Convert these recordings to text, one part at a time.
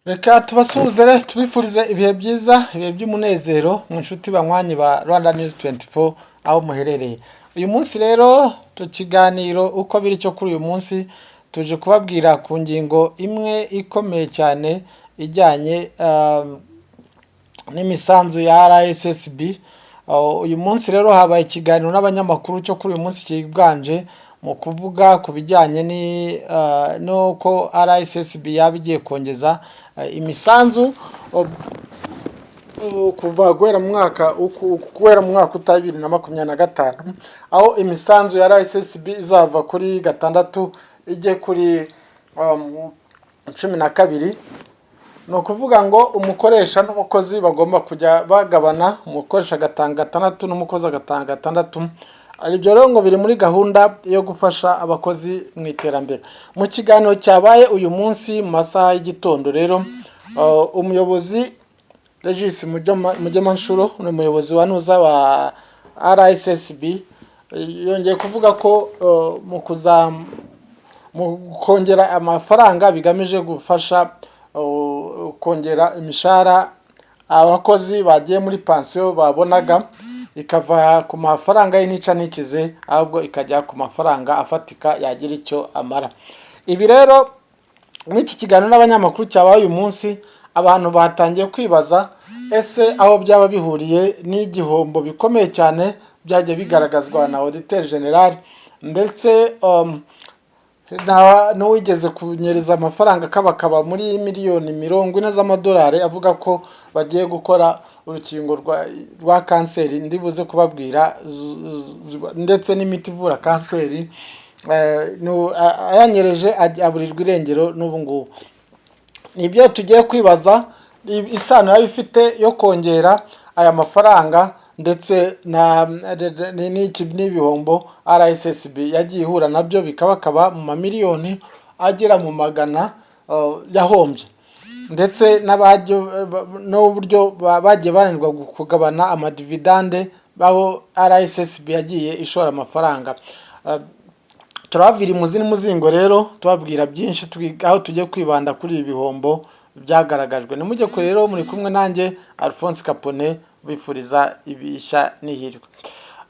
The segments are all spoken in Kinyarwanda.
Reka tubasuhuze tubifurize ibihe byiza, ibihe by'umunezero mu nshuti banywanyi ba Rwanda News 24 aho muherereye. Uyu munsi rero tukiganiro uko biri cyo kuri uyu munsi tuje kubabwira ku ngingo imwe ikomeye cyane ijyanye n'imisanzu ya RSSB. Uyu munsi rero habaye ikiganiro n'abanyamakuru cyo kuri uyu munsi kiganje mu kuvuga ku bijyanye n'uko RSSB yaba igiye kongeza imisanzu kuva guhera mu mwaka uta 2025, aho imisanzu ya RSSB izava kuri 6 ijye kuri 12. No kuvuga ngo umukoresha n'umukozi bagomba kujya bagabana, umukoresha agatanga 6 n'umukozi agatanga 6. Aribyo rero ngo biri muri gahunda yo gufasha abakozi mu iterambere. Mu kiganiro cyabaye uyu munsi mu masaha y'igitondo rero umuyobozi Regis Mugemanshuro n'umuyobozi wa Nuza wa RSSB yongeye kuvuga ko mu kongera amafaranga bigamije gufasha kongera imishahara abakozi bagiye muri pension babonaga, ikava ku mafaranga y'intica n'ikize ahubwo ikajya ku mafaranga afatika yagira icyo amara. Ibi rero muri iki kiganiro n'abanyamakuru cyabaye uyu munsi abantu batangiye kwibaza ese aho byaba bihuriye n'igihombo bikomeye cyane byagiye bigaragazwa na Auditeur General, ndetse n'uwigeze kunyereza amafaranga kabakaba muri miliyoni 40 z'amadolari avuga ko bagiye gukora urukingo rwa kanseri ndibuze kubabwira, ndetse n'imiti ivura kanseri ayanyereje aburirwa irengero n'ubu ngubu. Nibyo tugiye kwibaza isano yabifite yo kongera aya mafaranga ndetse n'ibihombo RSSB yagiye ihura nabyo bikabakaba mu mamiliyoni agera mu magana yahombye, ndetse n'uburyo bagiye bananirwa kugabana amadividande baho RSSB yagiye ishora amafaranga. Turavira imuzi n'umuzingo rero tubabwira byinshi aho tujye kwibanda kuri ibi bihombo byagaragajwe. Nimujye kure rero muri kumwe nanjye Alphonse Capone bifuriza ibishya n'ihirwe.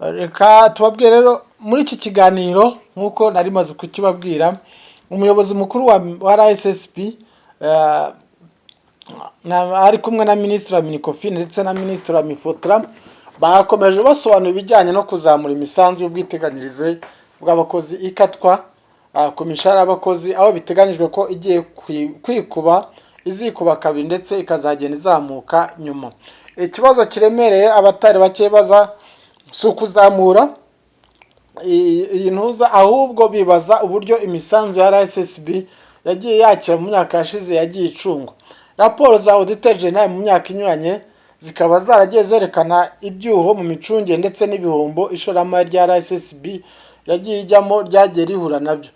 Reka tubabwire rero muri iki kiganiro nkuko nari maze kukibabwira, umuyobozi mukuru wa RSSB ari kumwe na Ministre wa Minecofin ndetse na Ministre wa Mifotra bakomeje basobanura ibijyanye no kuzamura imisanzu y'ubwiteganyirize bw'abakozi ikatwa ku mishahara y'abakozi, aho biteganyijwe ko igiye izikuba kabiri ndetse ikazagenda izamuka nyuma. Ikibazo kiremereye abatari bake baza si kuzamura iyi ntuza, ahubwo bibaza uburyo imisanzu ya RSSB yagiye yakira mu myaka yashize yagiye icungwa. Raporo za Auditeur General mu myaka inyuranye zikaba zaragiye zerekana ibyuho mu micungire ndetse n'ibihombo ishoramari rya RSSB yagiye ijyamo ryagiye rihura nabyo.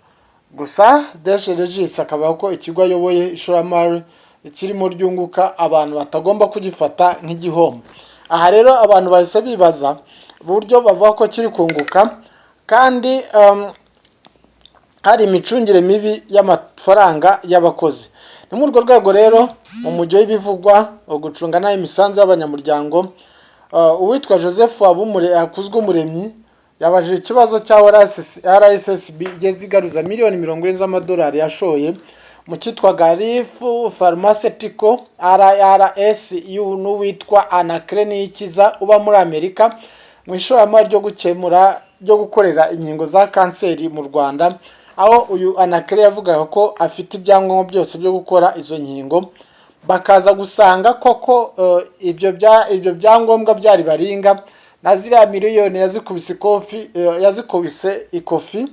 Gusa Deshe Regis akaba ko ikigo ayoboye ishoramari kirimo ryunguka abantu batagomba kugifata nk'igihombo. Aha rero abantu bahise bibaza uburyo bavuga ko kiri kunguka kandi hari imicungire mibi y'amafaranga y'abakozi. Ni muri urwo rwego rero mu mujyi w'ibivugwa gucunga nayo imisanzu y'abanyamuryango, uwitwa Joseph Akuzwe Umuremyi yabaje ikibazo cya RSSB igeze igaruza miliyoni 40 z'amadolari yashoye mu cyitwa Garifu Pharmaceutical RRS n'uwitwa Anacre Niyikiza uba muri Amerika mu ishoramari ryo gukorera inkingo za kanseri mu Rwanda, aho uyu Anacre yavugaga ko afite ibyangombwa byose byo gukora izo nkingo, bakaza gusanga koko ibyo byangombwa byari baringa na ziriya miliyoni yazikubise ikofi.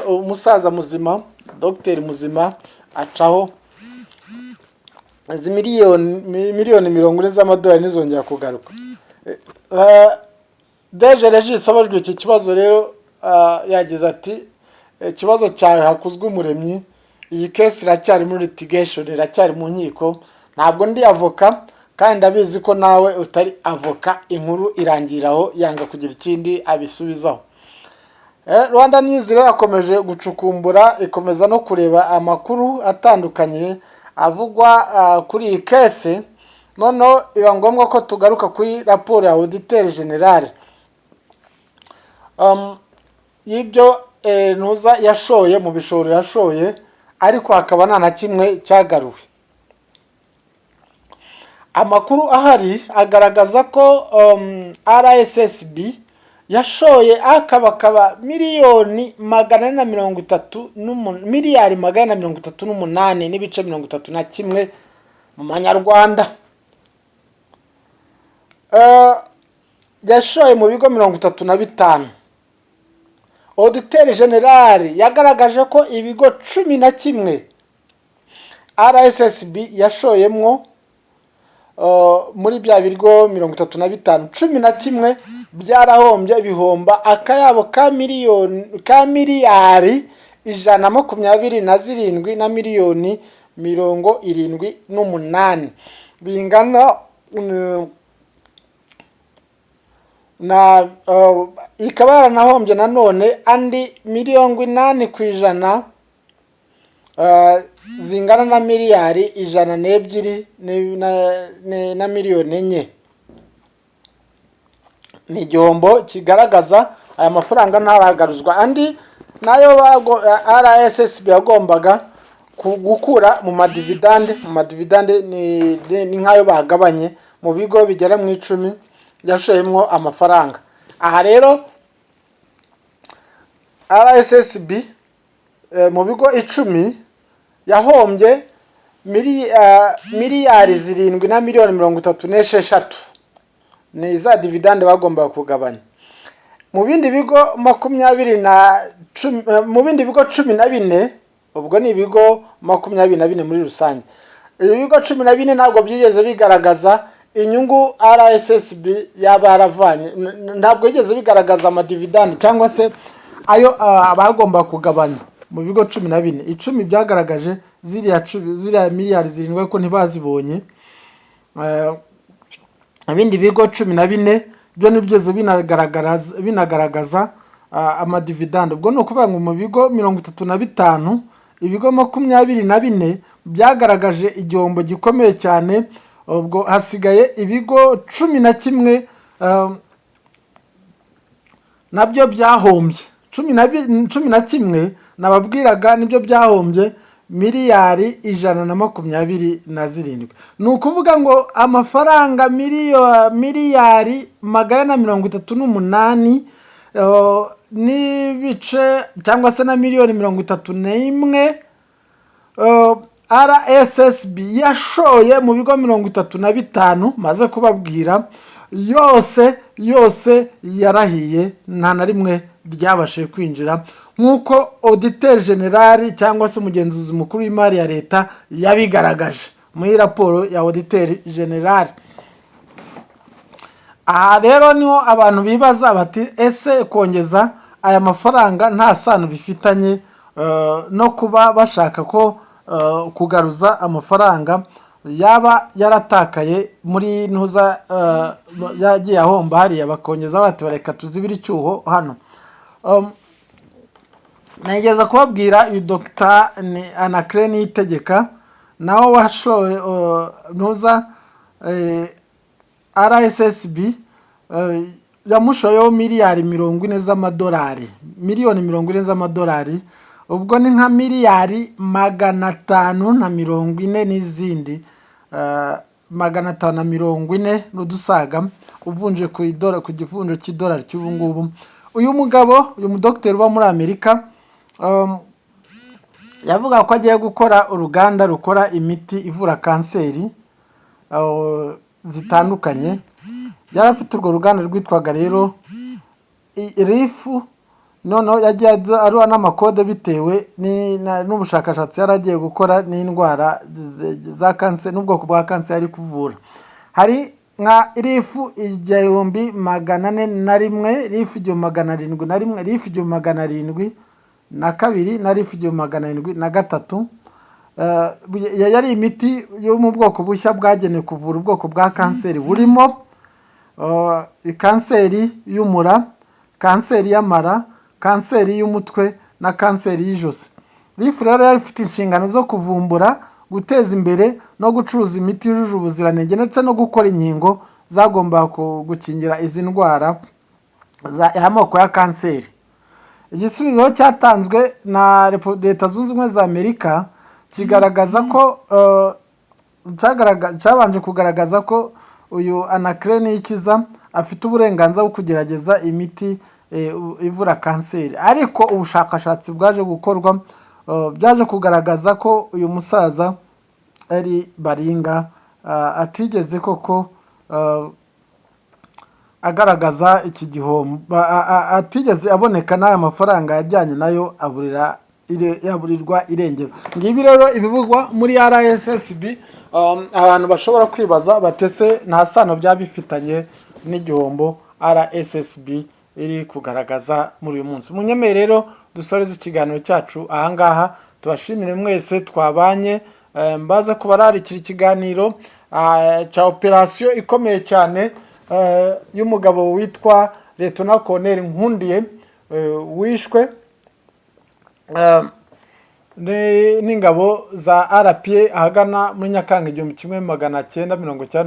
Umusaza muzima Dr Muzima acaho izi miliyoni 40 z'amadolari nizongera kugaruka. Deje Regis abajwe iki kibazo rero yagize ati ikibazo cyawe Hakuzwe Umuremyi, iyi case iracyari muri litigation, iracyari mu nkiko, ntabwo ndi avoka kandi ndabizi ko nawe utari avoka, inkuru irangiraho yanga kugira ikindi abisubizaho. Rwanda News rero yakomeje gucukumbura ikomeza no kureba amakuru atandukanye avugwa kuri iyi kese, noneho biba ngombwa ko tugaruka kuri raporo ya auditeur general y'ibyo ntuza yashoye mu bishoro yashoye, ariko hakaba nta na kimwe cyagaruwe. Amakuru ahari agaragaza ko RSSB yashoye akabakaba miliyari 438 n'ibice 31 mu manyarwanda. Yashoye mu bigo 35. Auditeur general yagaragaje ko ibigo 11 RSSB yashoyemwo muri bya bigo 35, 11 byarahombye bihomba akayabo ka miliyari 127 na miliyoni 78 bingana na ikaba yaranahombye nanone andi 80% zingana na miliyari 102 na miliyoni 4. Ni igihombo kigaragaza aya mafaranga ntaragaruzwa, andi nayo RSSB yagombaga gukura mu madividande ni nkayo bagabanye mu bigo bigera mu 10 yashoyemwo amafaranga. Aha rero RSSB mu bigo 10 yahombye miliyari 7 na miliyoni 36 ni za dividende bagomba kugabanya. Mu bindi bigo 14, ubwo ni ibigo 24 muri rusange. Ibi bigo 14 ntabwo byigeze bigaragaza inyungu RSSB yabaravanye, ntabwo yigeze bigaragaza amadividende cyangwa se ayo abagomba kugabanya. Mu bigo 14, 10 byagaragaje ziriya miliyari 7 ko ntibazibonye. Ibindi bigo 14 byo nibyo binagaragaza amadividende. Ubwo no kuvuga ngo mu bigo 35, ibigo 24 byagaragaje igihombo gikomeye cyane. Ubwo hasigaye ibigo 11 nabyo byahombye. 11 nababwiraga nibyo byahombye miliyari 127. Ni ukuvuga ngo amafaranga miliyari 138 n'ibice cyangwa se na miliyoni 31 RSSB yashoye mu bigo 35 maze kubabwira, yose yarahiye, nta na rimwe ryabashije kwinjira nk'uko auditeur general cyangwa se umugenzuzi mukuru w'imari ya leta yabigaragaje muri raporo ya auditeur general. Aha rero niho abantu bibaza bati ese kongeza aya mafaranga nta sano bifitanye no kuba bashaka ko kugaruza amafaranga yaba yaratakaye muri ntuza yagiye ahomba hariya, bakongeza bati bareka tuzibira icyuho hano. Nageza kubabwira Dr. Anaclet Niyitegeka naho washoye ntuza RSSB yamushoyeho miliyari 40 z'amadolari, miliyoni 40 z'amadolari. Ubwo ni nka miliyari 540 n'izindi 540 n'udusaga uvunje ku givunjo cy'idolari cy'ubu ngubu. Uyu mudokiteri uba muri Amerika yavuga ko agiye gukora uruganda rukora imiti ivura kanseri zitandukanye. Yarafite urwo ruganda rwitwaga rero Rifu, noneho yagiye aruha n'amakode bitewe n'ubushakashatsi yaragiye gukora n'indwara za kanseri n'ubwoko bwa kanseri ari kuvura. Hari nka Rifu 1401, Rifu 701, Rifu 702 na Rifu 703. Yari imiti yo mu bwoko bushya bwagenewe kuvura ubwoko bwa kanseri burimo kanseri y'umura, kanseri y'amara, kanseri y'umutwe na kanseri y'ijosi. Rifu rero yari ifite inshingano zo kuvumbura guteza imbere no gucuruza imiti yujuje ubuziranenge ndetse no gukora inkingo zagomba gukingira izi ndwara y'amoko ya kanseri. Igisubizo cyatanzwe na Leta Zunze Ubumwe za Amerika kigaragaza ko cyabanje kugaragaza ko uyu Anaclet Niyikiza afite uburenganzira bwo kugerageza imiti ivura kanseri, ariko ubushakashatsi bwaje gukorwa byaje kugaragaza ko uyu musaza ari baringa, atigeze koko agaragaza iki gihombo, atigeze aboneka n'aya mafaranga yajyanye nayo yaburirwa irengero. Ngibi rero ibivugwa muri RSSB, abantu bashobora kwibaza batese nta sano byaba bifitanye n'igihombo RSSB iri kugaragaza muri uyu munsi. Munyemere rero dusoreze ikiganiro cyacu ahangaha, tubashimire mwese twabanye, mbaza kubararikira ikiganiro cya operasiyo ikomeye cyane y'umugabo witwa Lieutenant Colonel Nkundiye wishwe n'ingabo za RPA ahagana muri Nyakanga 1990.